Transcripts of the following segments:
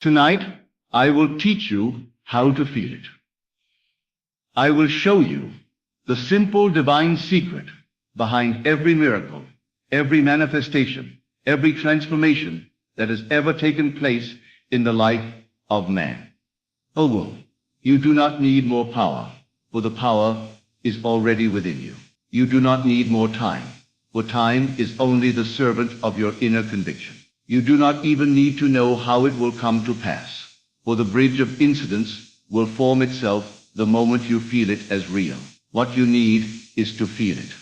Tonight, I will teach you how to feel it. I will show you the simple divine secret behind every miracle, every manifestation, every transformation that has ever taken place in the life of man. O woman, you do not need more power, for the power is already within you. You do not need more time, for time is only the servant of your inner conviction. You do not even need to know how it will come to pass, for the bridge of incidents will form itself the moment you feel it as real. What you need is to feel it.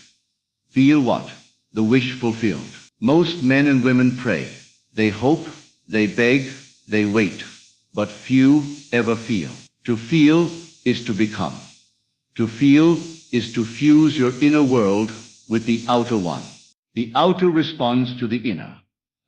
Feel what? The wish fulfilled. Most men and women pray. They hope, they beg, they wait, but few ever feel. To feel is to become. To feel is to fuse your inner world with the outer one. The outer responds to the inner,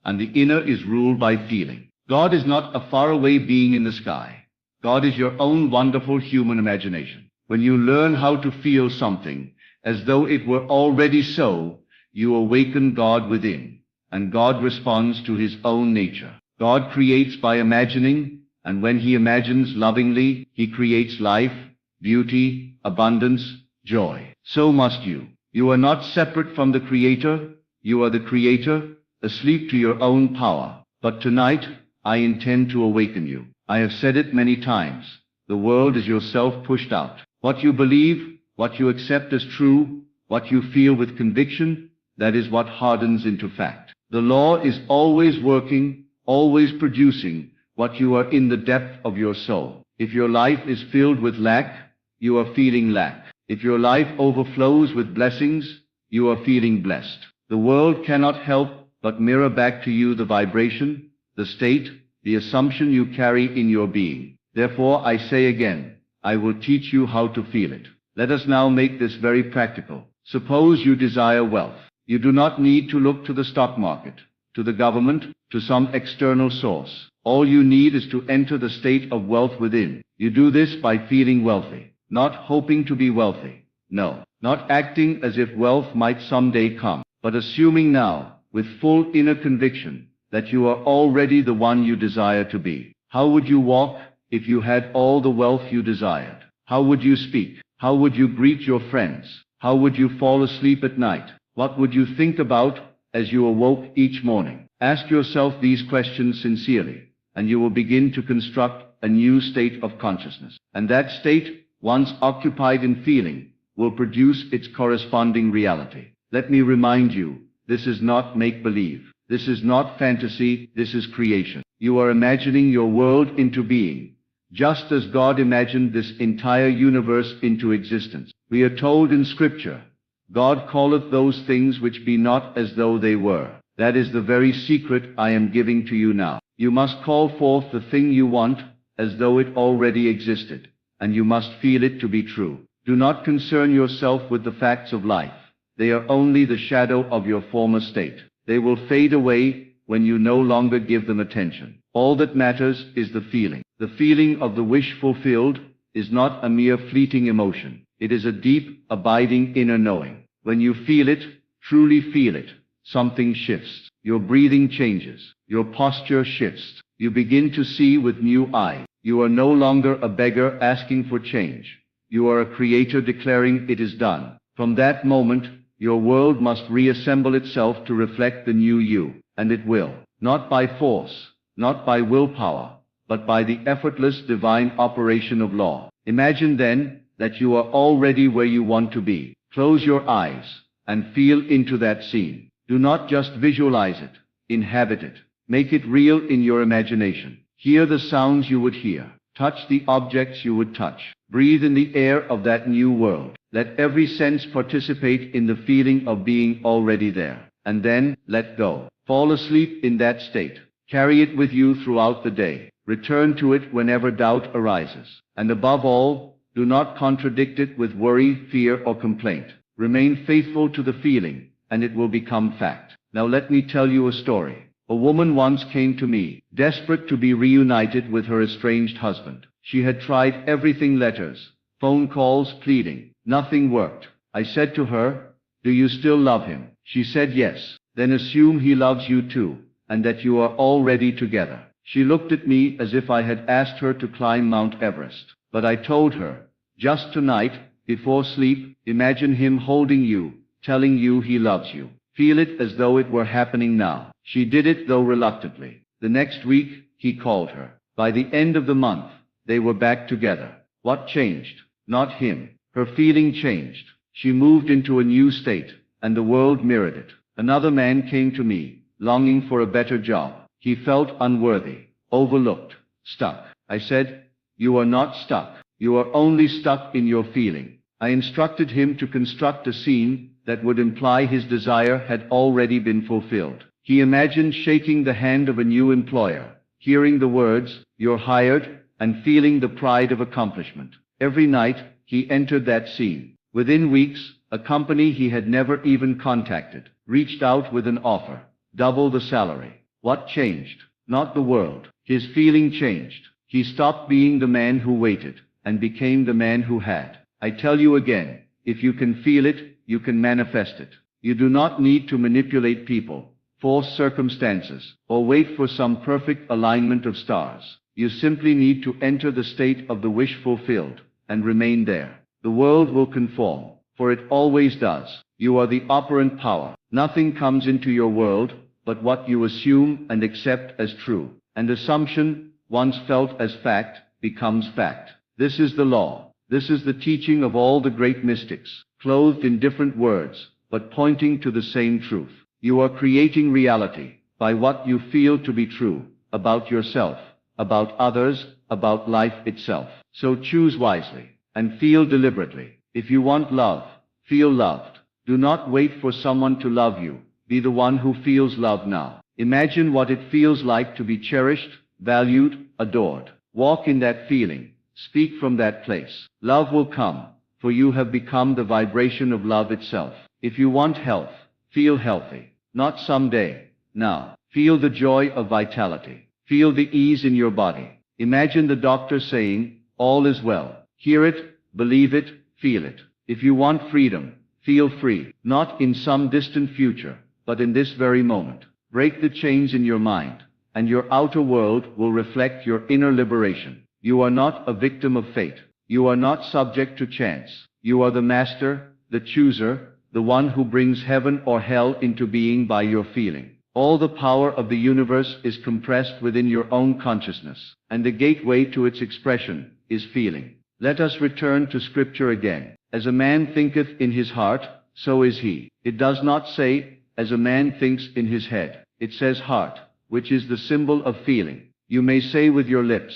and the inner is ruled by feeling. God is not a faraway being in the sky. God is your own wonderful human imagination. When you learn how to feel something as though it were already so, you awaken God within, and God responds to his own nature. God creates by imagining, and when he imagines lovingly, he creates life, beauty, abundance, joy. So must you. You are not separate from the Creator. You are the Creator, asleep to your own power. But tonight, I intend to awaken you. I have said it many times. The world is yourself pushed out. What you believe, what you accept as true, what you feel with conviction, that is what hardens into fact. The law is always working, always producing what you are in the depth of your soul. If your life is filled with lack, you are feeling lack. If your life overflows with blessings, you are feeling blessed. The world cannot help but mirror back to you the vibration, the state, the assumption you carry in your being. Therefore, I say again, I will teach you how to feel it. Let us now make this very practical. Suppose you desire wealth. You do not need to look to the stock market, to the government, to some external source. All you need is to enter the state of wealth within. You do this by feeling wealthy, not hoping to be wealthy. No, not acting as if wealth might someday come, but assuming now, with full inner conviction, that you are already the one you desire to be. How would you walk if you had all the wealth you desired? How would you speak? How would you greet your friends? How would you fall asleep at night? What would you think about as you awoke each morning? Ask yourself these questions sincerely, and you will begin to construct a new state of consciousness. And that state, once occupied in feeling, will produce its corresponding reality. Let me remind you, this is not make-believe. This is not fantasy, this is creation. You are imagining your world into being, just as God imagined this entire universe into existence. We are told in Scripture, God calleth those things which be not as though they were. That is the very secret I am giving to you now. You must call forth the thing you want as though it already existed, and you must feel it to be true. Do not concern yourself with the facts of life. They are only the shadow of your former state. They will fade away when you no longer give them attention. All that matters is the feeling. The feeling of the wish fulfilled is not a mere fleeting emotion. It is a deep, abiding inner knowing. When you feel it, truly feel it, something shifts. Your breathing changes. Your posture shifts. You begin to see with new eyes. You are no longer a beggar asking for change. You are a creator declaring it is done. From that moment, your world must reassemble itself to reflect the new you, and it will. Not by force, not by willpower, but by the effortless divine operation of law. Imagine then that you are already where you want to be. Close your eyes and feel into that scene. Do not just visualize it, inhabit it. Make it real in your imagination. Hear the sounds you would hear. Touch the objects you would touch. Breathe in the air of that new world. Let every sense participate in the feeling of being already there. And then, let go. Fall asleep in that state. Carry it with you throughout the day. Return to it whenever doubt arises. And above all, do not contradict it with worry, fear, or complaint. Remain faithful to the feeling, and it will become fact. Now let me tell you a story. A woman once came to me, desperate to be reunited with her estranged husband. She had tried everything: letters, phone calls, pleading. Nothing worked. I said to her, "Do you still love him?" She said yes. "Then assume he loves you too, and that you are already together." She looked at me as if I had asked her to climb Mount Everest. But I told her, just tonight, before sleep, imagine him holding you, telling you he loves you. Feel it as though it were happening now. She did it, though reluctantly. The next week, he called her. By the end of the month, they were back together. What changed? Not him. Her feeling changed. She moved into a new state, and the world mirrored it. Another man came to me, longing for a better job. He felt unworthy, overlooked, stuck. I said, "You are not stuck. You are only stuck in your feeling." I instructed him to construct a scene that would imply his desire had already been fulfilled. He imagined shaking the hand of a new employer, hearing the words, "You're hired," and feeling the pride of accomplishment. Every night, he entered that scene. Within weeks, a company he had never even contacted reached out with an offer, double the salary. What changed? Not the world. His feeling changed. He stopped being the man who waited, and became the man who had. I tell you again, if you can feel it, you can manifest it. You do not need to manipulate people, force circumstances, or wait for some perfect alignment of stars. You simply need to enter the state of the wish fulfilled, and remain there. The world will conform, for it always does. You are the operant power. Nothing comes into your world but what you assume and accept as true. And assumption, once felt as fact, becomes fact. This is the law. This is the teaching of all the great mystics, clothed in different words, but pointing to the same truth. You are creating reality by what you feel to be true about yourself, about others, about life itself. So choose wisely and feel deliberately. If you want love, feel loved. Do not wait for someone to love you. Be the one who feels love now. Imagine what it feels like to be cherished, valued, adored. Walk in that feeling. Speak from that place. Love will come, for you have become the vibration of love itself. If you want health, feel healthy. Not someday, now. Feel the joy of vitality. Feel the ease in your body. Imagine the doctor saying, "All is well." Hear it, believe it, feel it. If you want freedom, feel free. Not in some distant future, but in this very moment. Break the chains in your mind, and your outer world will reflect your inner liberation. You are not a victim of fate. You are not subject to chance. You are the master, the chooser, the one who brings heaven or hell into being by your feeling. All the power of the universe is compressed within your own consciousness, and the gateway to its expression is feeling. Let us return to Scripture again. As a man thinketh in his heart, so is he. It does not say, as a man thinks in his head. It says heart, which is the symbol of feeling. You may say with your lips,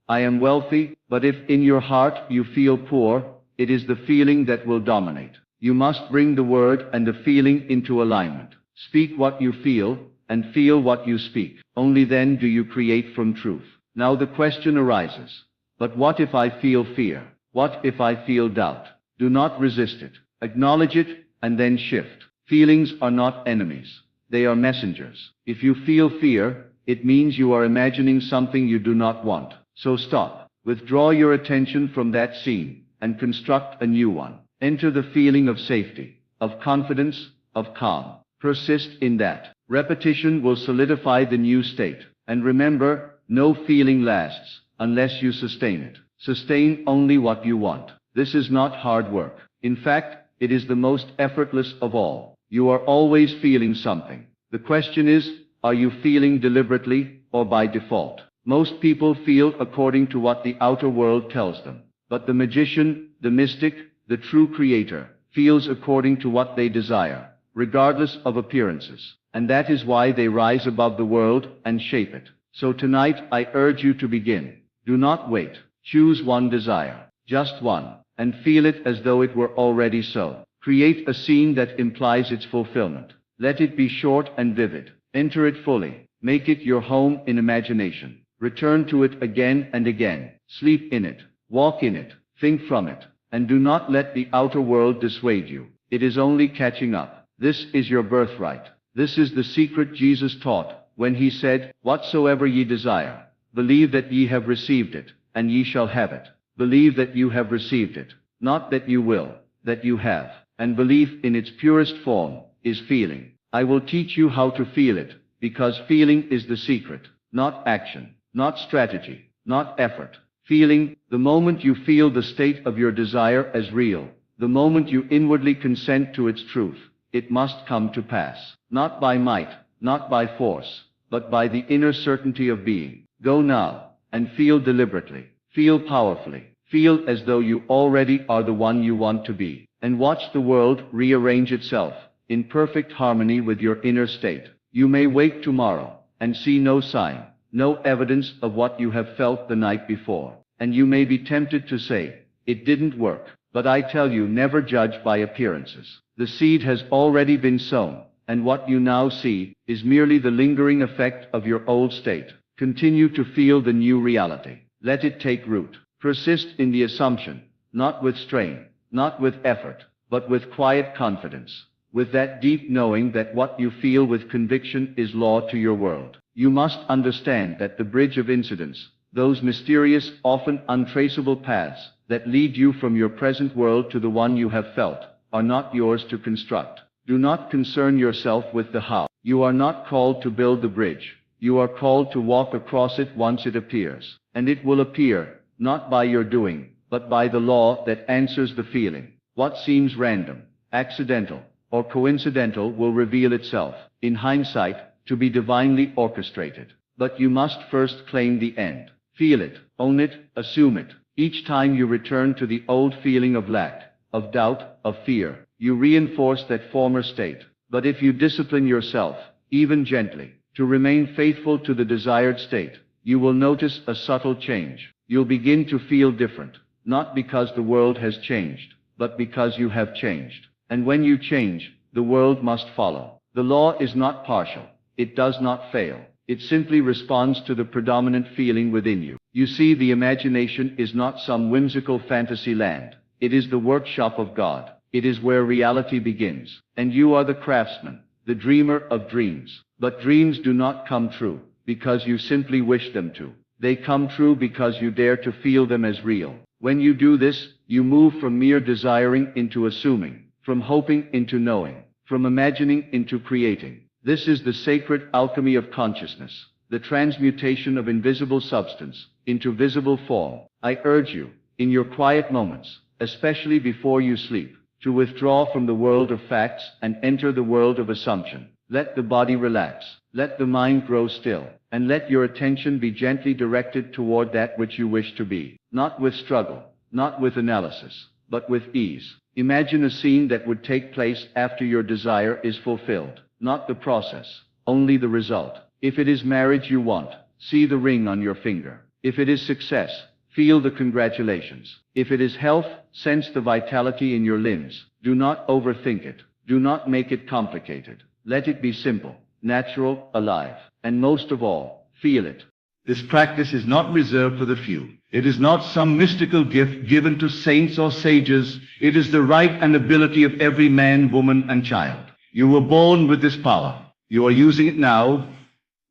"I am wealthy," but if in your heart you feel poor, it is the feeling that will dominate. You must bring the word and the feeling into alignment. Speak what you feel, and feel what you speak. Only then do you create from truth. Now the question arises, but what if I feel fear? What if I feel doubt? Do not resist it. Acknowledge it, and then shift. Feelings are not enemies. They are messengers. If you feel fear, it means you are imagining something you do not want. So stop. Withdraw your attention from that scene, and construct a new one. Enter the feeling of safety, of confidence, of calm. Persist in that. Repetition will solidify the new state. And remember, no feeling lasts unless you sustain it. Sustain only what you want. This is not hard work. In fact, it is the most effortless of all. You are always feeling something. The question is, are you feeling deliberately or by default? Most people feel according to what the outer world tells them. But the magician, the mystic, the true creator, feels according to what they desire, regardless of appearances. And that is why they rise above the world and shape it. So tonight I urge you to begin. Do not wait. Choose one desire, just one, and feel it as though it were already so. Create a scene that implies its fulfillment. Let it be short and vivid. Enter it fully. Make it your home in imagination. Return to it again and again. Sleep in it. Walk in it. Think from it. And do not let the outer world dissuade you. It is only catching up. This is your birthright. This is the secret Jesus taught when he said, "Whatsoever ye desire, believe that ye have received it, and ye shall have it." Believe that you have received it, not that you will, that you have. And belief in its purest form is feeling. I will teach you how to feel it, because feeling is the secret, not action. not strategy, not effort. Feeling, the moment you feel the state of your desire as real, the moment you inwardly consent to its truth, it must come to pass. Not by might, not by force, but by the inner certainty of being. Go now, and feel deliberately, feel powerfully, feel as though you already are the one you want to be, and watch the world rearrange itself, in perfect harmony with your inner state. You may wake tomorrow, and see no sign, no evidence of what you have felt the night before, and you may be tempted to say, it didn't work. But I tell you, never judge by appearances. The seed has already been sown, and what you now see is merely the lingering effect of your old state. Continue to feel the new reality. Let it take root. Persist in the assumption, not with strain, not with effort, but with quiet confidence, with that deep knowing that what you feel with conviction is law to your world. You must understand that the bridge of incidents, those mysterious, often untraceable paths that lead you from your present world to the one you have felt, are not yours to construct. Do not concern yourself with the how. You are not called to build the bridge. You are called to walk across it once it appears. And it will appear, not by your doing, but by the law that answers the feeling. What seems random, accidental, or coincidental will reveal itself, in hindsight, to be divinely orchestrated. But you must first claim the end. Feel it, own it, assume it. Each time you return to the old feeling of lack, of doubt, of fear, you reinforce that former state. But if you discipline yourself, even gently, to remain faithful to the desired state, you will notice a subtle change. You'll begin to feel different, not because the world has changed, but because you have changed. And when you change, the world must follow. The law is not partial. It does not fail. It simply responds to the predominant feeling within you. You see, the imagination is not some whimsical fantasy land. It is the workshop of God. It is where reality begins. And you are the craftsman, the dreamer of dreams. But dreams do not come true because you simply wish them to. They come true because you dare to feel them as real. When you do this, you move from mere desiring into assuming, from hoping into knowing, from imagining into creating. This is the sacred alchemy of consciousness, the transmutation of invisible substance into visible form. I urge you, in your quiet moments, especially before you sleep, to withdraw from the world of facts and enter the world of assumption. Let the body relax, let the mind grow still, and let your attention be gently directed toward that which you wish to be, not with struggle, not with analysis, but with ease. Imagine a scene that would take place after your desire is fulfilled. Not the process, only the result. If it is marriage you want, see the ring on your finger. If it is success, feel the congratulations. If it is health, sense the vitality in your limbs. Do not overthink it. Do not make it complicated. Let it be simple, natural, alive. And most of all, feel it. This practice is not reserved for the few. It is not some mystical gift given to saints or sages. It is the right and ability of every man, woman, and child. You were born with this power. You are using it now,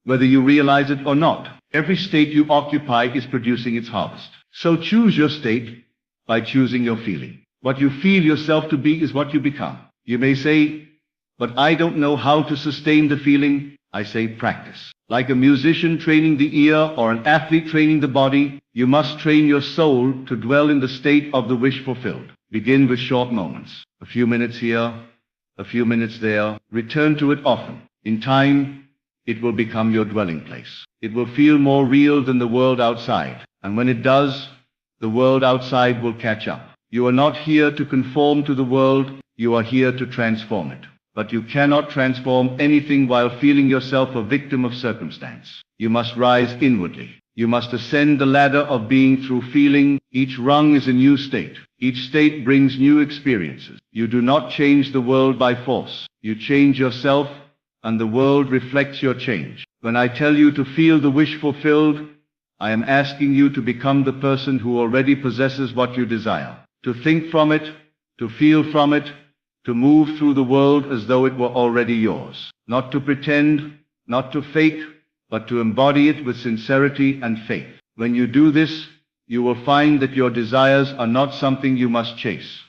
whether you realize it or not. Every state you occupy is producing its harvest. So choose your state by choosing your feeling. What you feel yourself to be is what you become. You may say, but I don't know how to sustain the feeling. I say practice. Like a musician training the ear or an athlete training the body, you must train your soul to dwell in the state of the wish fulfilled. Begin with short moments. A few minutes here, a few minutes there. Return to it often. In time, it will become your dwelling place. It will feel more real than the world outside. And when it does, the world outside will catch up. You are not here to conform to the world. You are here to transform it. But you cannot transform anything while feeling yourself a victim of circumstance. You must rise inwardly. You must ascend the ladder of being through feeling. Each rung is a new state. Each state brings new experiences. You do not change the world by force. You change yourself, and the world reflects your change. When I tell you to feel the wish fulfilled, I am asking you to become the person who already possesses what you desire. To think from it, to feel from it, to move through the world as though it were already yours. Not to pretend, not to fake, but to embody it with sincerity and faith. When you do this, you will find that your desires are not something you must chase.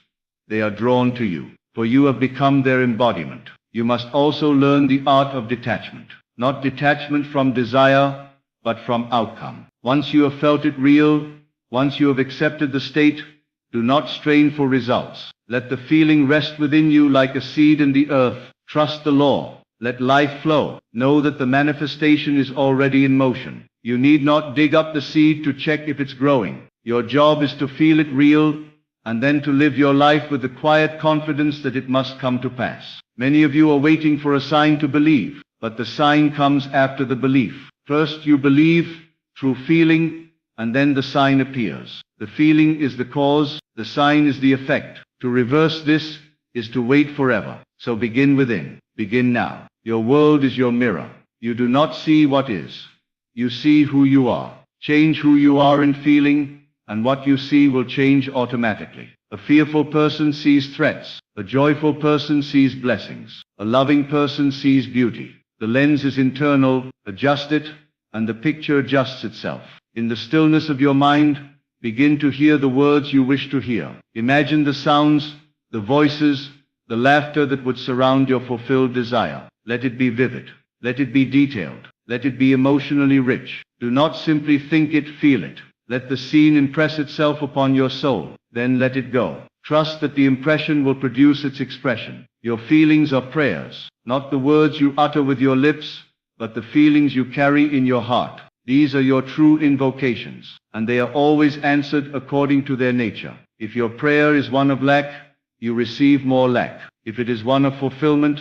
They are drawn to you, for you have become their embodiment. You must also learn the art of detachment. Not detachment from desire, but from outcome. Once you have felt it real, once you have accepted the state, do not strain for results. Let the feeling rest within you like a seed in the earth. Trust the law. Let life flow. Know that the manifestation is already in motion. You need not dig up the seed to check if it's growing. Your job is to feel it real, and then to live your life with the quiet confidence that it must come to pass. Many of you are waiting for a sign to believe, but the sign comes after the belief. First you believe through feeling, and then the sign appears. The feeling is the cause, the sign is the effect. To reverse this is to wait forever. So begin within. Begin now. Your world is your mirror. You do not see what is. You see who you are. Change who you are in feeling, and what you see will change automatically. A fearful person sees threats. A joyful person sees blessings. A loving person sees beauty. The lens is internal. Adjust it, and the picture adjusts itself. In the stillness of your mind, begin to hear the words you wish to hear. Imagine the sounds, the voices, the laughter that would surround your fulfilled desire. Let it be vivid. Let it be detailed. Let it be emotionally rich. Do not simply think it, feel it. Let the scene impress itself upon your soul. Then let it go. Trust that the impression will produce its expression. Your feelings are prayers, not the words you utter with your lips, but the feelings you carry in your heart. These are your true invocations, and they are always answered according to their nature. If your prayer is one of lack, you receive more lack. If it is one of fulfillment,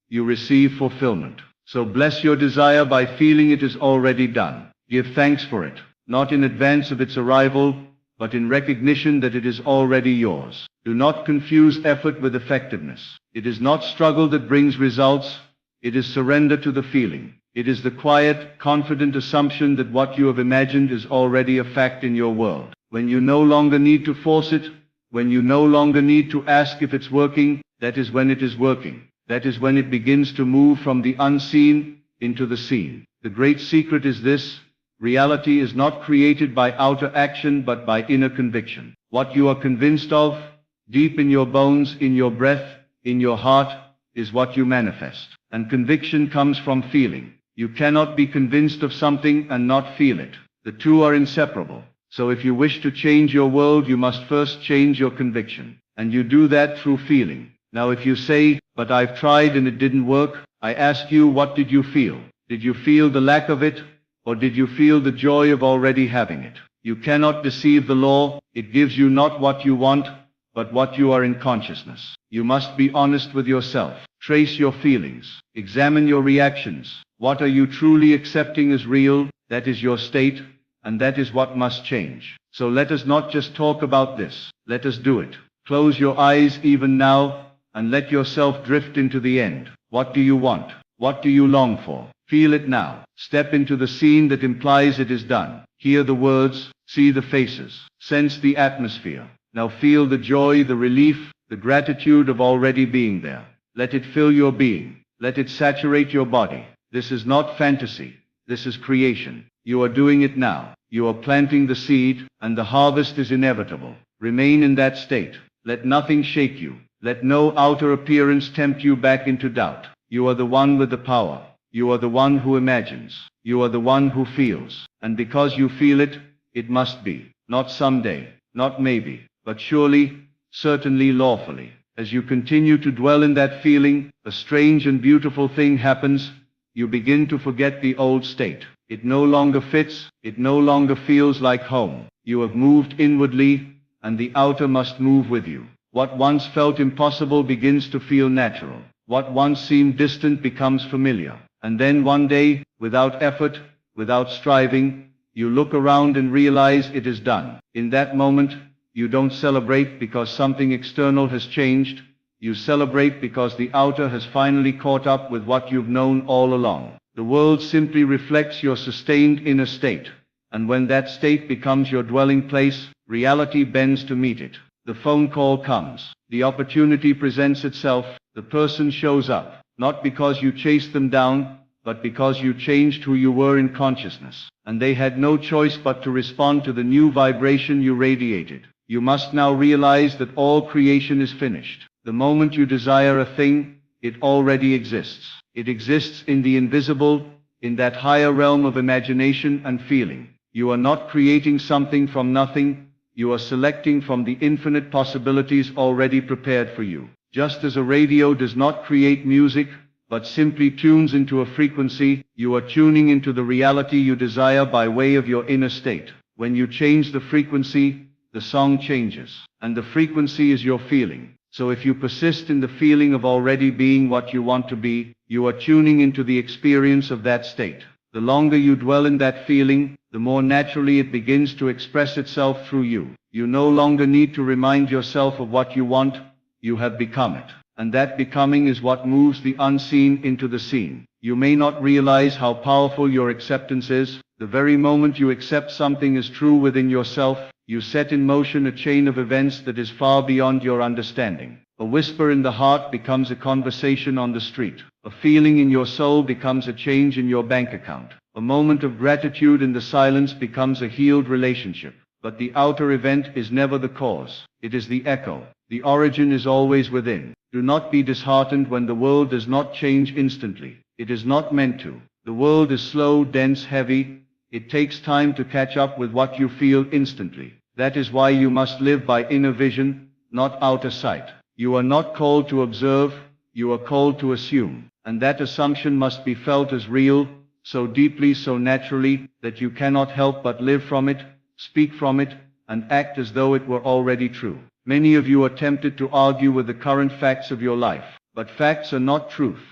you receive fulfillment. So bless your desire by feeling it is already done. Give thanks for it, not in advance of its arrival, but in recognition that it is already yours. Do not confuse effort with effectiveness. It is not struggle that brings results, it is surrender to the feeling. It is the quiet, confident assumption that what you have imagined is already a fact in your world. When you no longer need to force it, when you no longer need to ask if it's working, that is when it is working. That is when it begins to move from the unseen into the seen. The great secret is this: reality is not created by outer action but by inner conviction. What you are convinced of, deep in your bones, in your breath, in your heart, is what you manifest. And conviction comes from feeling. You cannot be convinced of something and not feel it. The two are inseparable. So if you wish to change your world, you must first change your conviction. And you do that through feeling. Now if you say, "But I've tried and it didn't work," I ask you, what did you feel? Did you feel the lack of it? Or did you feel the joy of already having it? You cannot deceive the law. It gives you not what you want, but what you are in consciousness. You must be honest with yourself. Trace your feelings. Examine your reactions. What are you truly accepting as real? That is your state, and that is what must change. So let us not just talk about this. Let us do it. Close your eyes even now, and let yourself drift into the end. What do you want? What do you long for? Feel it now. Step into the scene that implies it is done. Hear the words, see the faces, sense the atmosphere. Now feel the joy, the relief, the gratitude of already being there. Let it fill your being. Let it saturate your body. This is not fantasy. This is creation. You are doing it now. You are planting the seed, and the harvest is inevitable. Remain in that state. Let nothing shake you. Let no outer appearance tempt you back into doubt. You are the one with the power. You are the one who imagines. You are the one who feels. And because you feel it, it must be. Not someday, not maybe, but surely, certainly, lawfully. As you continue to dwell in that feeling, a strange and beautiful thing happens. You begin to forget the old state. It no longer fits. It no longer feels like home. You have moved inwardly, and the outer must move with you. What once felt impossible begins to feel natural. What once seemed distant becomes familiar. And then one day, without effort, without striving, you look around and realize it is done. In that moment, you don't celebrate because something external has changed. You celebrate because the outer has finally caught up with what you've known all along. The world simply reflects your sustained inner state. And when that state becomes your dwelling place, reality bends to meet it. The phone call comes. The opportunity presents itself. The person shows up. Not because you chased them down, but because you changed who you were in consciousness. And they had no choice but to respond to the new vibration you radiated. You must now realize that all creation is finished. The moment you desire a thing, it already exists. It exists in the invisible, in that higher realm of imagination and feeling. You are not creating something from nothing, you are selecting from the infinite possibilities already prepared for you. Just as a radio does not create music, but simply tunes into a frequency, you are tuning into the reality you desire by way of your inner state. When you change the frequency, the song changes, and the frequency is your feeling. So if you persist in the feeling of already being what you want to be, you are tuning into the experience of that state. The longer you dwell in that feeling, the more naturally it begins to express itself through you. You no longer need to remind yourself of what you want, you have become it. And that becoming is what moves the unseen into the seen. You may not realize how powerful your acceptance is. The very moment you accept something as true within yourself, you set in motion a chain of events that is far beyond your understanding. A whisper in the heart becomes a conversation on the street. A feeling in your soul becomes a change in your bank account. A moment of gratitude in the silence becomes a healed relationship. But the outer event is never the cause. It is the echo. The origin is always within. Do not be disheartened when the world does not change instantly. It is not meant to. The world is slow, dense, heavy. It takes time to catch up with what you feel instantly. That is why you must live by inner vision, not outer sight. You are not called to observe, you are called to assume. And that assumption must be felt as real, so deeply, so naturally, that you cannot help but live from it, speak from it, and act as though it were already true. Many of you are tempted to argue with the current facts of your life. But facts are not truth.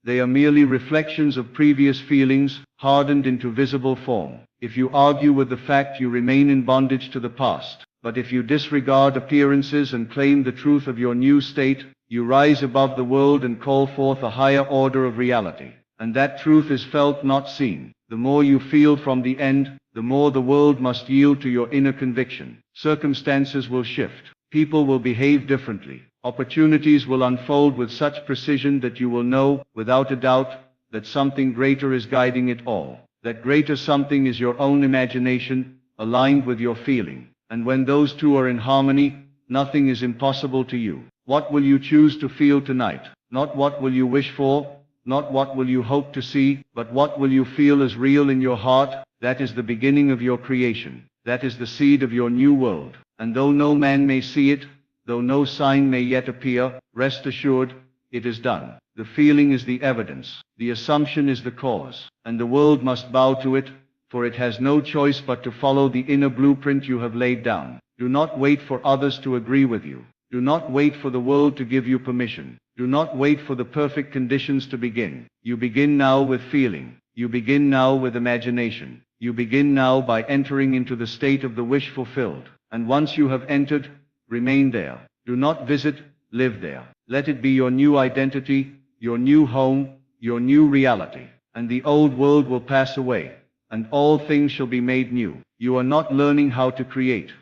They are merely reflections of previous feelings, hardened into visible form. If you argue with the fact, you remain in bondage to the past. But if you disregard appearances and claim the truth of your new state, you rise above the world and call forth a higher order of reality. And that truth is felt, not seen. The more you feel from the end, the more the world must yield to your inner conviction. Circumstances will shift. People will behave differently. Opportunities will unfold with such precision that you will know, without a doubt, that something greater is guiding it all. That greater something is your own imagination, aligned with your feeling. And when those two are in harmony, nothing is impossible to you. What will you choose to feel tonight? Not what will you wish for, not what will you hope to see, but what will you feel as real in your heart? That is the beginning of your creation. That is the seed of your new world. And though no man may see it, though no sign may yet appear, rest assured, it is done. The feeling is the evidence. The assumption is the cause. And the world must bow to it, for it has no choice but to follow the inner blueprint you have laid down. Do not wait for others to agree with you. Do not wait for the world to give you permission. Do not wait for the perfect conditions to begin. You begin now with feeling. You begin now with imagination. You begin now by entering into the state of the wish fulfilled. And once you have entered, remain there. Do not visit, live there. Let it be your new identity, your new home, your new reality. And the old world will pass away, and all things shall be made new. You are not learning how to create.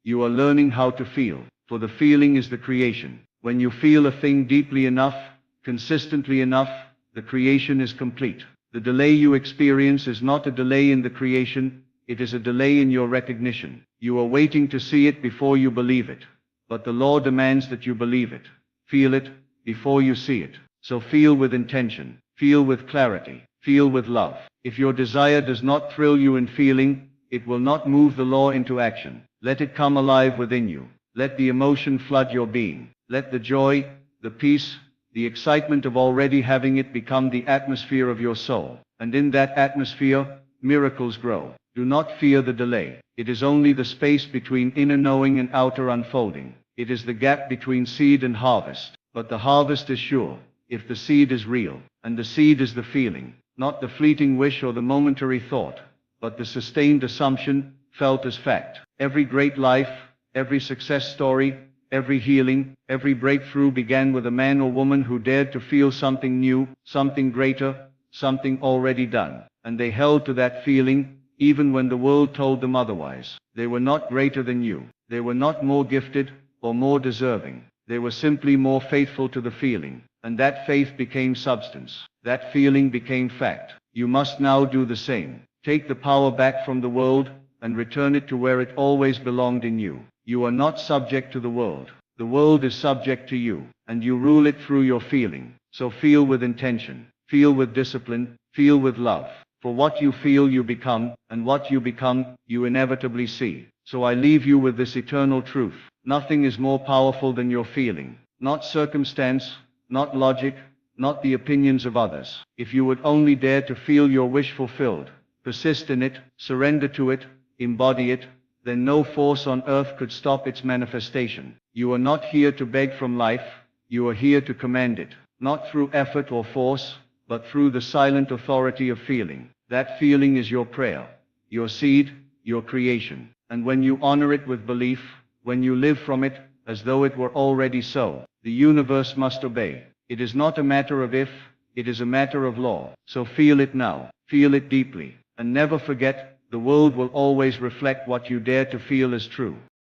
You are learning how to feel. For the feeling is the creation. When you feel a thing deeply enough, consistently enough, the creation is complete. The delay you experience is not a delay in the creation, it is a delay in your recognition. You are waiting to see it before you believe it. But the law demands that you believe it. Feel it before you see it. So feel with intention. Feel with clarity. Feel with love. If your desire does not thrill you in feeling, it will not move the law into action. Let it come alive within you. Let the emotion flood your being. Let the joy, the peace, the excitement of already having it become the atmosphere of your soul. And in that atmosphere, miracles grow. Do not fear the delay. It is only the space between inner knowing and outer unfolding. It is the gap between seed and harvest. But the harvest is sure, if the seed is real. And the seed is the feeling, not the fleeting wish or the momentary thought, but the sustained assumption, felt as fact. Every great life, every success story, every healing, every breakthrough began with a man or woman who dared to feel something new, something greater, something already done. And they held to that feeling, even when the world told them otherwise. They were not greater than you. They were not more gifted or more deserving. They were simply more faithful to the feeling. And that faith became substance. That feeling became fact. You must now do the same. Take the power back from the world and return it to where it always belonged, in you. You are not subject to the world. The world is subject to you, and you rule it through your feeling. So feel with intention. Feel with discipline. Feel with love. For what you feel you become, and what you become, you inevitably see. So I leave you with this eternal truth. Nothing is more powerful than your feeling. Not circumstance, not logic, not the opinions of others. If you would only dare to feel your wish fulfilled, persist in it, surrender to it, embody it, then no force on earth could stop its manifestation. You are not here to beg from life, you are here to command it. Not through effort or force, but through the silent authority of feeling. That feeling is your prayer, your seed, your creation. And when you honor it with belief, when you live from it, as though it were already so, the universe must obey. It is not a matter of if, it is a matter of law. So feel it now, feel it deeply, and never forget, the world will always reflect what you dare to feel as true.